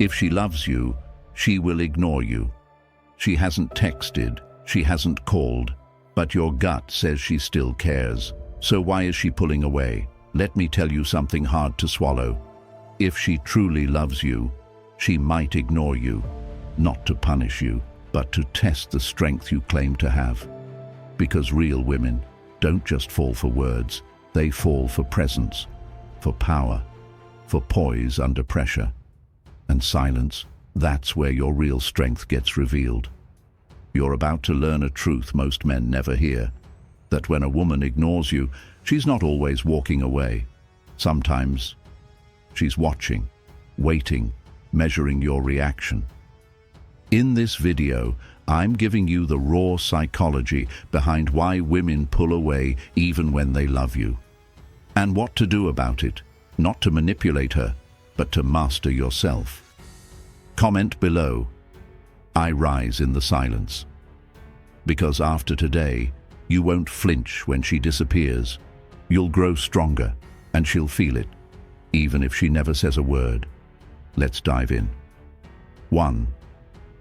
If she loves you, she will ignore you. She hasn't texted, she hasn't called, but your gut says she still cares. So why is she pulling away? Let me tell you something hard to swallow. If she truly loves you, she might ignore you, not to punish you, but to test the strength you claim to have. Because real women don't just fall for words, they fall for presence, for power, for poise under pressure. And silence, that's where your real strength gets revealed. You're about to learn a truth most men never hear, that when a woman ignores you, she's not always walking away. Sometimes she's watching, waiting, measuring your reaction. In this video, I'm giving you the raw psychology behind why women pull away even when they love you. And what to do about it, not to manipulate her, but to master yourself. Comment below, I rise in the silence. Because after today, you won't flinch when she disappears. You'll grow stronger, and she'll feel it, even if she never says a word. Let's dive in. 1.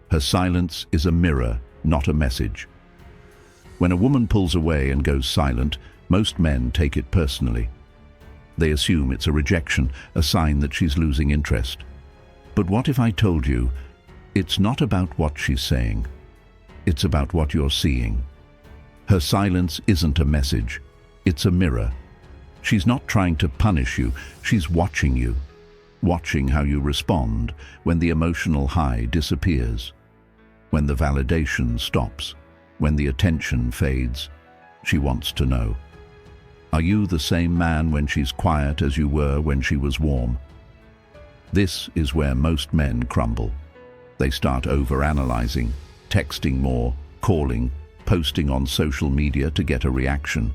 Her silence is a mirror, not a message. When a woman pulls away and goes silent, most men take it personally. They assume it's a rejection, a sign that she's losing interest. But what if I told you, it's not about what she's saying, it's about what you're seeing. Her silence isn't a message, it's a mirror. She's not trying to punish you, she's watching you. Watching how you respond when the emotional high disappears, when the validation stops, when the attention fades. She wants to know, are you the same man when she's quiet as you were when she was warm? This is where most men crumble. They start overanalyzing, texting more, calling, posting on social media to get a reaction.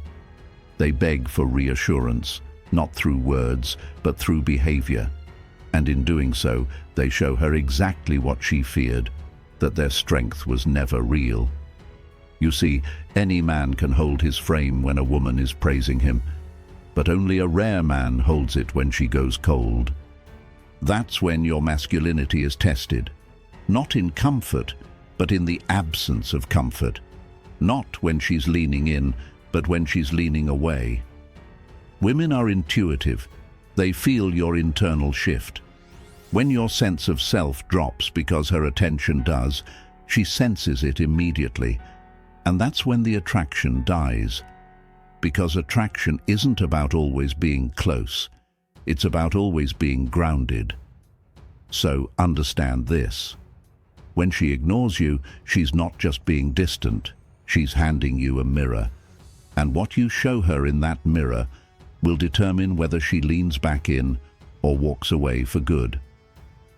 They beg for reassurance, not through words, but through behavior. And in doing so, they show her exactly what she feared, that their strength was never real. You see, any man can hold his frame when a woman is praising him, but only a rare man holds it when she goes cold. That's when your masculinity is tested, not in comfort, but in the absence of comfort. Not when she's leaning in, but when she's leaning away. Women are intuitive. They feel your internal shift. When your sense of self drops because her attention does, she senses it immediately. And that's when the attraction dies. Because attraction isn't about always being close. It's about always being grounded. So understand this. When she ignores you, she's not just being distant. She's handing you a mirror. And what you show her in that mirror will determine whether she leans back in or walks away for good.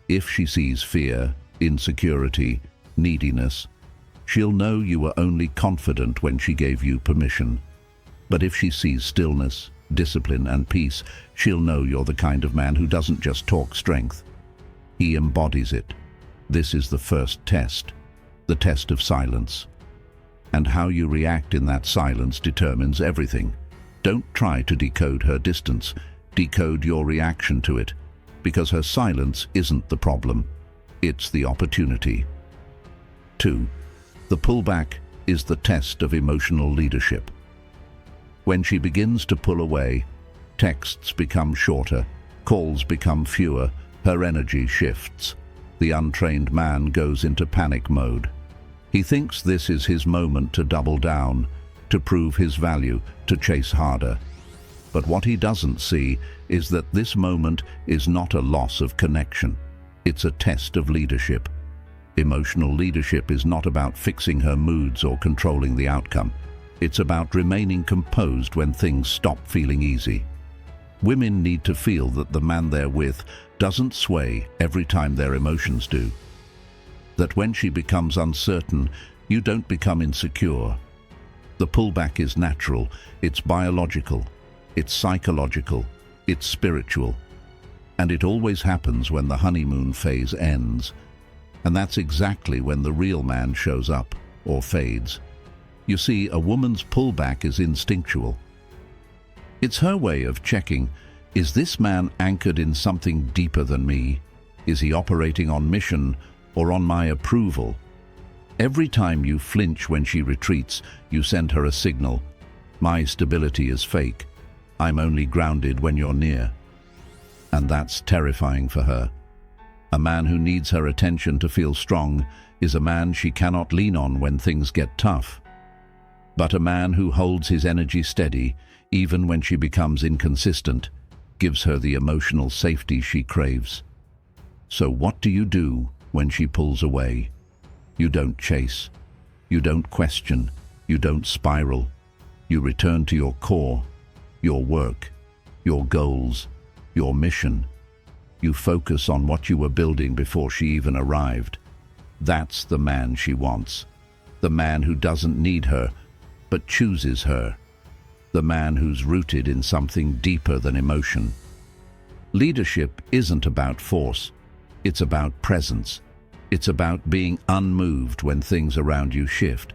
If she sees fear, insecurity, neediness, she'll know you were only confident when she gave you permission. But if she sees stillness, discipline, and peace, she'll know you're the kind of man who doesn't just talk strength. He embodies it. This is the first test, the test of silence. And how you react in that silence determines everything. Don't try to decode her distance. Decode your reaction to it, because her silence isn't the problem. It's the opportunity. 2. The pullback is the test of emotional leadership. When she begins to pull away, texts become shorter, calls become fewer, her energy shifts. The untrained man goes into panic mode. He thinks this is his moment to double down, to prove his value, to chase harder. But what he doesn't see is that this moment is not a loss of connection. It's a test of leadership. Emotional leadership is not about fixing her moods or controlling the outcome. It's about remaining composed when things stop feeling easy. Women need to feel that the man they're with doesn't sway every time their emotions do. That when she becomes uncertain, you don't become insecure. The pullback is natural, it's biological, it's psychological, it's spiritual. And it always happens when the honeymoon phase ends. And that's exactly when the real man shows up, or fades. You see, a woman's pullback is instinctual. It's her way of checking, is this man anchored in something deeper than me? Is he operating on mission or on my approval? Every time you flinch when she retreats, you send her a signal. My stability is fake. I'm only grounded when you're near. And that's terrifying for her. A man who needs her attention to feel strong is a man she cannot lean on when things get tough. But a man who holds his energy steady, even when she becomes inconsistent, gives her the emotional safety she craves. So what do you do when she pulls away? You don't chase. You don't question. You don't spiral. You return to your core, your work, your goals, your mission. You focus on what you were building before she even arrived. That's the man she wants. The man who doesn't need her, but chooses her. The man who's rooted in something deeper than emotion. Leadership isn't about force. It's about presence. It's about being unmoved when things around you shift.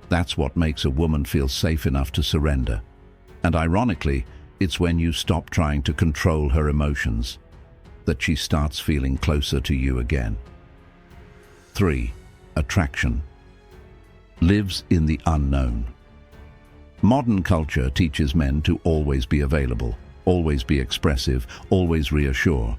That's what makes a woman feel safe enough to surrender. And ironically, it's when you stop trying to control her emotions that she starts feeling closer to you again. 3. Attraction. Lives in the unknown. Modern culture teaches men to always be available, always be expressive, always reassure.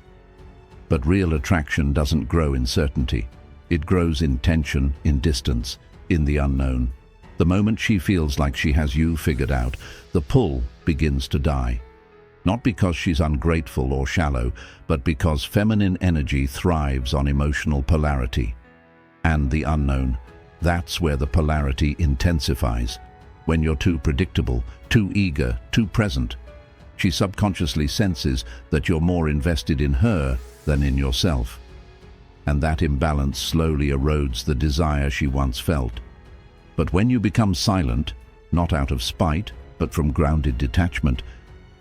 But real attraction doesn't grow in certainty. It grows in tension, in distance, in the unknown. The moment she feels like she has you figured out, the pull begins to die. Not because she's ungrateful or shallow, but because feminine energy thrives on emotional polarity. And the unknown, that's where the polarity intensifies. When you're too predictable, too eager, too present, she subconsciously senses that you're more invested in her than in yourself. And that imbalance slowly erodes the desire she once felt. But when you become silent, not out of spite, but from grounded detachment,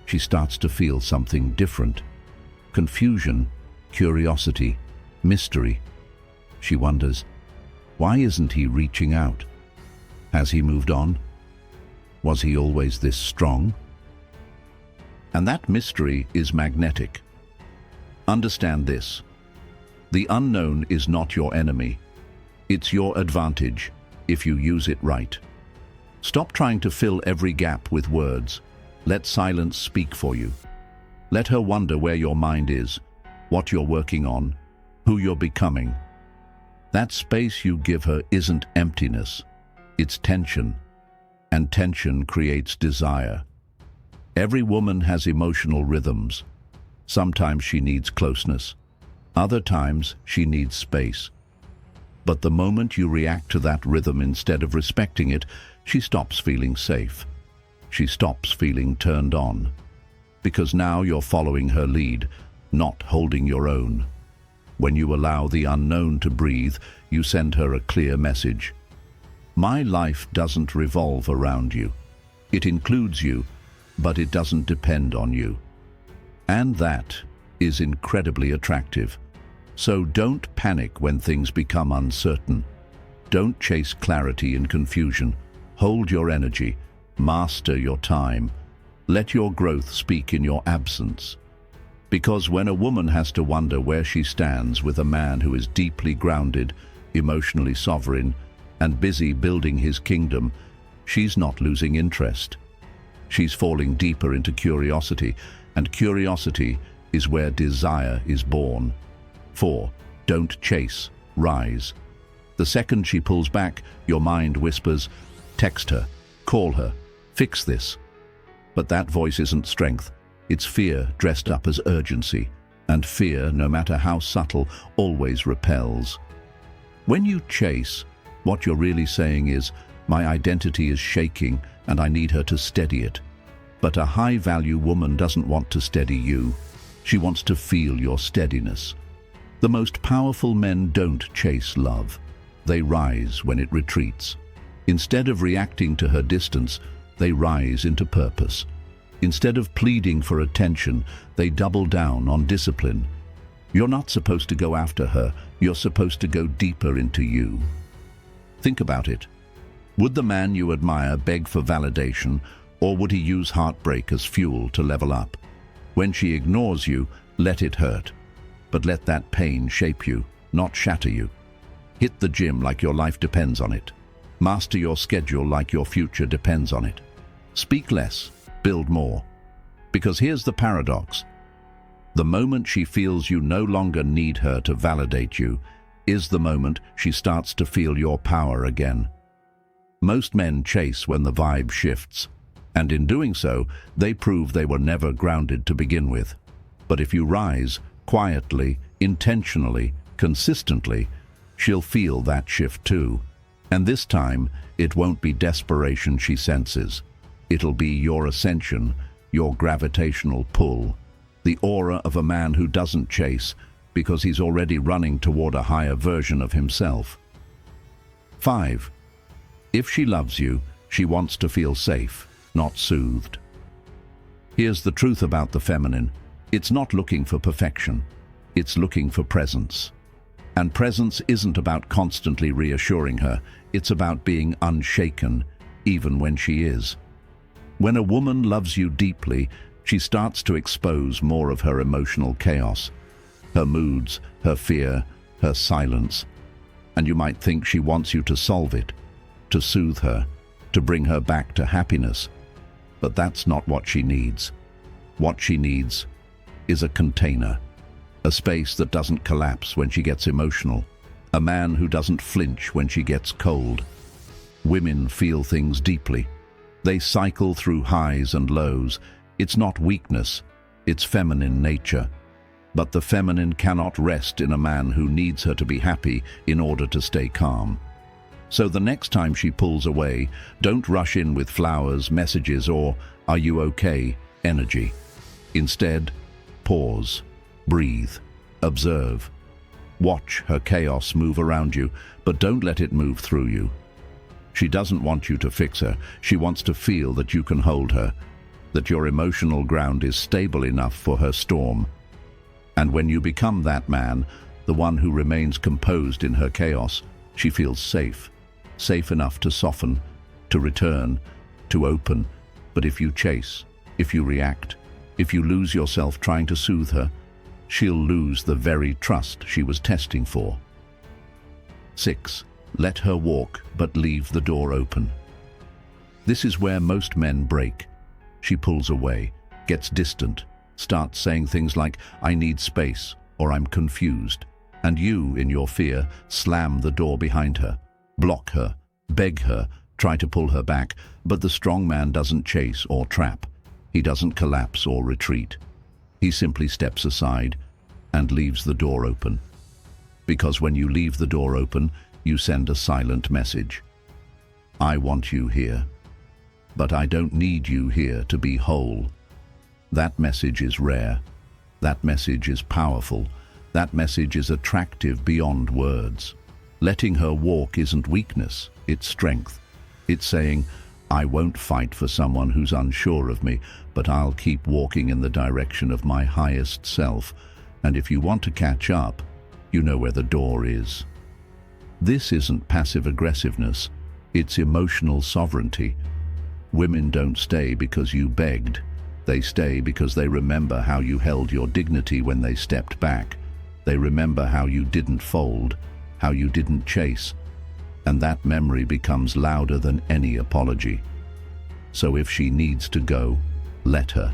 she starts to feel something different. Confusion, curiosity, mystery. She wonders, why isn't he reaching out? Has he moved on? Was he always this strong? And that mystery is magnetic. Understand this. The unknown is not your enemy. It's your advantage if you use it right. Stop trying to fill every gap with words. Let silence speak for you. Let her wonder where your mind is, what you're working on, who you're becoming. That space you give her isn't emptiness, it's tension. And tension creates desire. Every woman has emotional rhythms. Sometimes she needs closeness. Other times she needs space. But the moment you react to that rhythm instead of respecting it, she stops feeling safe. She stops feeling turned on. Because now you're following her lead, not holding your own. When you allow the unknown to breathe, you send her a clear message. My life doesn't revolve around you. It includes you, but it doesn't depend on you. And that is incredibly attractive. So don't panic when things become uncertain. Don't chase clarity in confusion. Hold your energy. Master your time. Let your growth speak in your absence. Because when a woman has to wonder where she stands with a man who is deeply grounded, emotionally sovereign, and busy building his kingdom, she's not losing interest. She's falling deeper into curiosity, and curiosity is where desire is born. 4. Don't chase, rise. The second she pulls back, your mind whispers, text her, call her, fix this. But that voice isn't strength, it's fear dressed up as urgency, and fear, no matter how subtle, always repels. When you chase, what you're really saying is, my identity is shaking and I need her to steady it. But a high-value woman doesn't want to steady you. She wants to feel your steadiness. The most powerful men don't chase love. They rise when it retreats. Instead of reacting to her distance, they rise into purpose. Instead of pleading for attention, they double down on discipline. You're not supposed to go after her, you're supposed to go deeper into you. Think about it. Would the man you admire beg for validation, or would he use heartbreak as fuel to level up? When she ignores you, let it hurt. but let that pain shape you, not shatter you. Hit the gym like your life depends on it. Master your schedule like your future depends on it. Speak less, build more. Because here's the paradox. The moment she feels you no longer need her to validate you is the moment she starts to feel your power again. Most men chase when the vibe shifts, and in doing so, they prove they were never grounded to begin with. But if you rise, quietly, intentionally, consistently, she'll feel that shift too. And this time, it won't be desperation she senses. It'll be your ascension, your gravitational pull, the aura of a man who doesn't chase because he's already running toward a higher version of himself. 5. If she loves you, she wants to feel safe, not soothed. Here's the truth about the feminine. It's not looking for perfection. It's looking for presence. And presence isn't about constantly reassuring her. It's about being unshaken, even when she is. When a woman loves you deeply, she starts to expose more of her emotional chaos, her moods, her fear, her silence. And you might think she wants you to solve it, to soothe her, to bring her back to happiness. But that's not what she needs. What she needs is a container, a space that doesn't collapse when she gets emotional, a man who doesn't flinch when she gets cold. Women feel things deeply. They cycle through highs and lows. It's not weakness, it's feminine nature. But the feminine cannot rest in a man who needs her to be happy in order to stay calm. So the next time she pulls away, don't rush in with flowers, messages, or "Are you okay?" energy. Instead, pause, breathe, observe. Watch her chaos move around you, but don't let it move through you. She doesn't want you to fix her. She wants to feel that you can hold her, that your emotional ground is stable enough for her storm. And when you become that man, the one who remains composed in her chaos, she feels safe, safe enough to soften, to return, to open. But if you chase, if you react, if you lose yourself trying to soothe her, she'll lose the very trust she was testing for. 6. Let her walk, but leave the door open. This is where most men break. She pulls away, gets distant, starts saying things like, "I need space," or "I'm confused." And you, in your fear, slam the door behind her, block her, beg her, try to pull her back. But the strong man doesn't chase or trap. He doesn't collapse or retreat. He simply steps aside and leaves the door open. Because when you leave the door open, you send a silent message. I want you here, but I don't need you here to be whole. That message is rare. That message is powerful. That message is attractive beyond words. Letting her walk isn't weakness, it's strength. It's saying, I won't fight for someone who's unsure of me, but I'll keep walking in the direction of my highest self. And if you want to catch up, you know where the door is. This isn't passive aggressiveness, it's emotional sovereignty. Women don't stay because you begged. They stay because they remember how you held your dignity when they stepped back. They remember how you didn't fold, how you didn't chase. And that memory becomes louder than any apology. So if she needs to go, let her.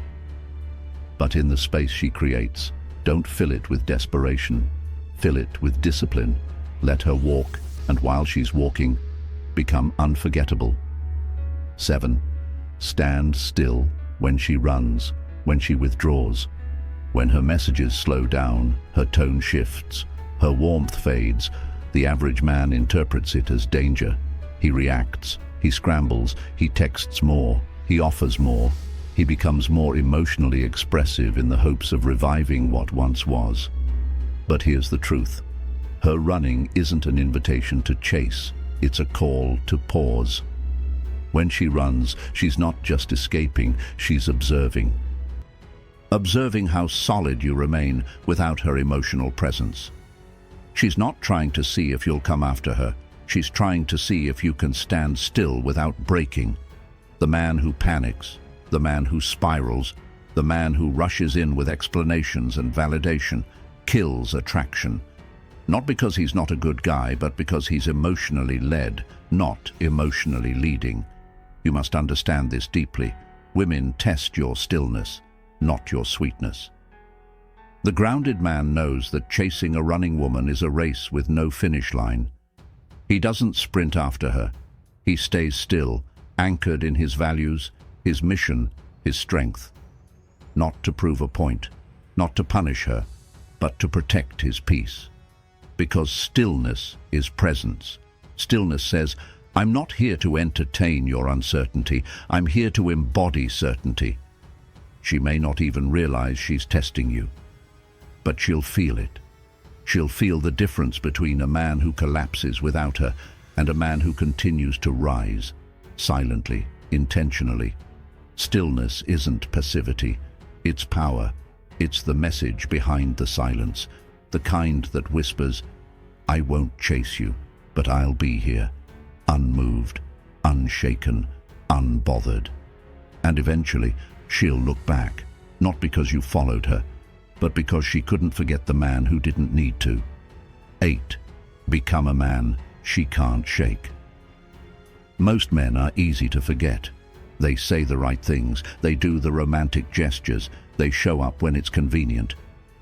But in the space she creates, don't fill it with desperation. Fill it with discipline. Let her walk, and while she's walking, become unforgettable. 7. Stand still when she runs, when she withdraws. When her messages slow down, her tone shifts, her warmth fades, the average man interprets it as danger. He reacts, he scrambles, he texts more, he offers more. He becomes more emotionally expressive in the hopes of reviving what once was. But here's the truth. Her running isn't an invitation to chase, it's a call to pause. When she runs, she's not just escaping, she's observing. Observing how solid you remain without her emotional presence. She's not trying to see if you'll come after her. She's trying to see if you can stand still without breaking. The man who panics, the man who spirals, the man who rushes in with explanations and validation, kills attraction. Not because he's not a good guy, but because he's emotionally led, not emotionally leading. You must understand this deeply. Women test your stillness, not your sweetness. The grounded man knows that chasing a running woman is a race with no finish line. He doesn't sprint after her. He stays still, anchored in his values, his mission, his strength. Not to prove a point, not to punish her, but to protect his peace. Because stillness is presence. Stillness says, I'm not here to entertain your uncertainty. I'm here to embody certainty. She may not even realize she's testing you, but she'll feel it. She'll feel the difference between a man who collapses without her and a man who continues to rise, silently, intentionally. Stillness isn't passivity, it's power. It's the message behind the silence, the kind that whispers, I won't chase you, but I'll be here, unmoved, unshaken, unbothered. And eventually, she'll look back, not because you followed her, but because she couldn't forget the man who didn't need to. 8. Become a man she can't shake. Most men are easy to forget. They say the right things, they do the romantic gestures, they show up when it's convenient.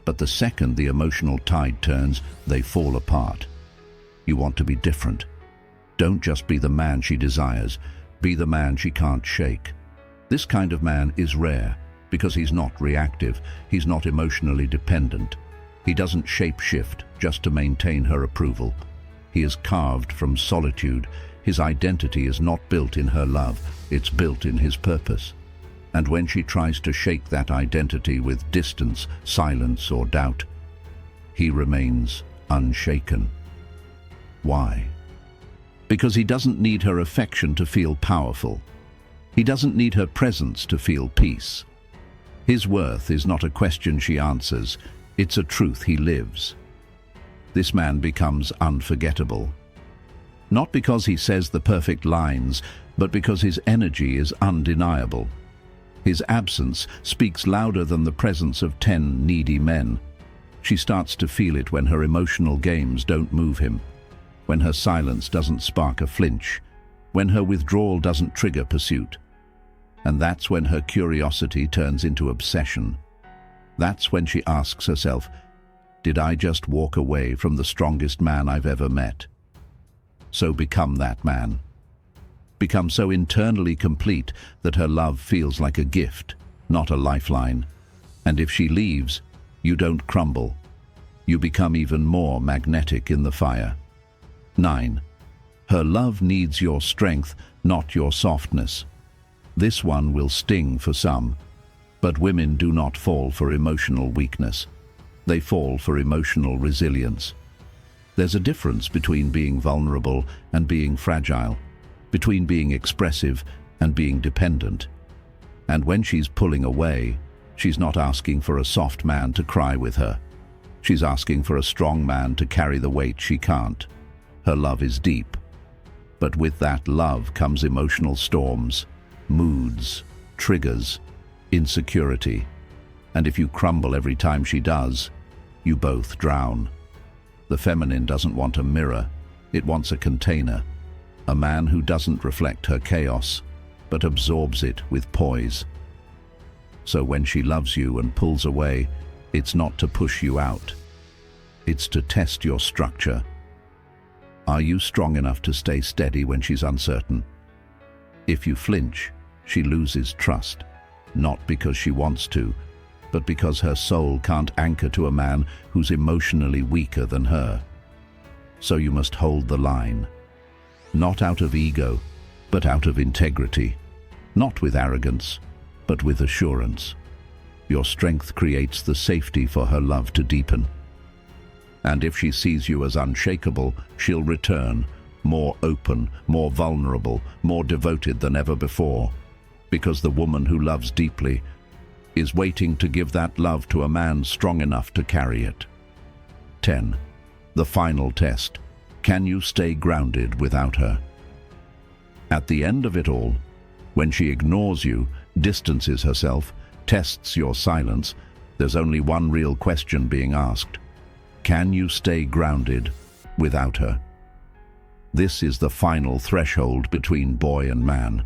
But the second the emotional tide turns, they fall apart. You want to be different. Don't just be the man she desires, be the man she can't shake. This kind of man is rare because he's not reactive, he's not emotionally dependent. He doesn't shape-shift just to maintain her approval. He is carved from solitude. His identity is not built in her love, it's built in his purpose. And when she tries to shake that identity with distance, silence, or doubt, he remains unshaken. Why? Because he doesn't need her affection to feel powerful. He doesn't need her presence to feel peace. His worth is not a question she answers, it's a truth he lives. This man becomes unforgettable. Not because he says the perfect lines, but because his energy is undeniable. His absence speaks louder than the presence of 10 needy men. She starts to feel it when her emotional games don't move him, when her silence doesn't spark a flinch, when her withdrawal doesn't trigger pursuit. And that's when her curiosity turns into obsession. That's when she asks herself, did I just walk away from the strongest man I've ever met? So become that man. Become so internally complete that her love feels like a gift, not a lifeline. And if she leaves, you don't crumble. You become even more magnetic in the fire. 9. Her love needs your strength, not your softness. This one will sting for some, but women do not fall for emotional weakness. They fall for emotional resilience. There's a difference between being vulnerable and being fragile, between being expressive and being dependent. And when she's pulling away, she's not asking for a soft man to cry with her. She's asking for a strong man to carry the weight she can't. Her love is deep. But with that love comes emotional storms, moods, triggers, insecurity. And if you crumble every time she does, you both drown. The feminine doesn't want a mirror, it wants a container. A man who doesn't reflect her chaos, but absorbs it with poise. So when she loves you and pulls away, it's not to push you out. It's to test your structure. Are you strong enough to stay steady when she's uncertain? If you flinch, she loses trust, not because she wants to, but because her soul can't anchor to a man who's emotionally weaker than her. So you must hold the line. Not out of ego, but out of integrity. Not with arrogance, but with assurance. Your strength creates the safety for her love to deepen. And if she sees you as unshakable, she'll return, more open, more vulnerable, more devoted than ever before. Because the woman who loves deeply is waiting to give that love to a man strong enough to carry it. 10. The final test. Can you stay grounded without her? At the end of it all, when she ignores you, distances herself, tests your silence, there's only one real question being asked. Can you stay grounded without her? This is the final threshold between boy and man,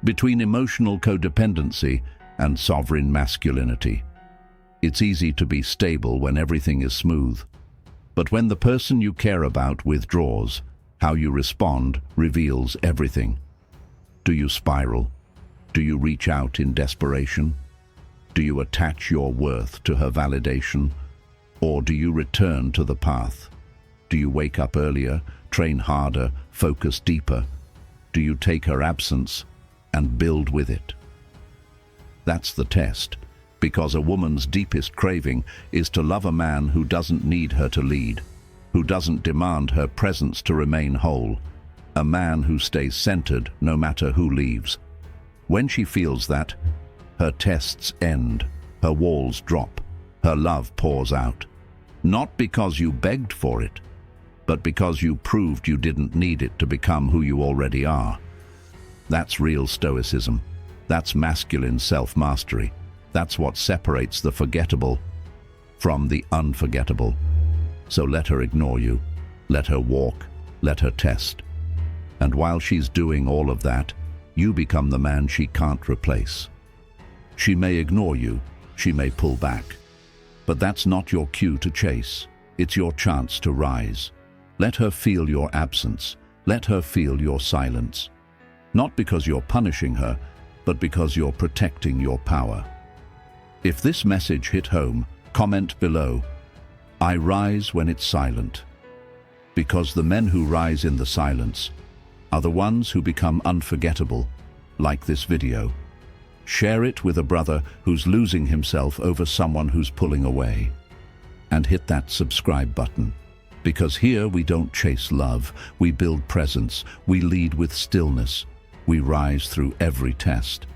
between emotional codependency and sovereign masculinity. It's easy to be stable when everything is smooth, but when the person you care about withdraws, how you respond reveals everything. Do you spiral? Do you reach out in desperation? Do you attach your worth to her validation? Or do you return to the path? Do you wake up earlier, train harder, focus deeper? Do you take her absence and build with it? That's the test, because a woman's deepest craving is to love a man who doesn't need her to lead, who doesn't demand her presence to remain whole, a man who stays centered no matter who leaves. When she feels that, her tests end, her walls drop, her love pours out. Not because you begged for it, but because you proved you didn't need it to become who you already are. That's real Stoicism. That's masculine self-mastery. That's what separates the forgettable from the unforgettable. So let her ignore you. Let her walk. Let her test. And while she's doing all of that, you become the man she can't replace. She may ignore you. She may pull back. But that's not your cue to chase. It's your chance to rise. Let her feel your absence. Let her feel your silence. Not because you're punishing her, but because you're protecting your power. If this message hit home, comment below, "I rise when it's silent." Because the men who rise in the silence are the ones who become unforgettable, like this video. Share it with a brother who's losing himself over someone who's pulling away. And hit that subscribe button. Because here we don't chase love, we build presence, we lead with stillness, we rise through every test.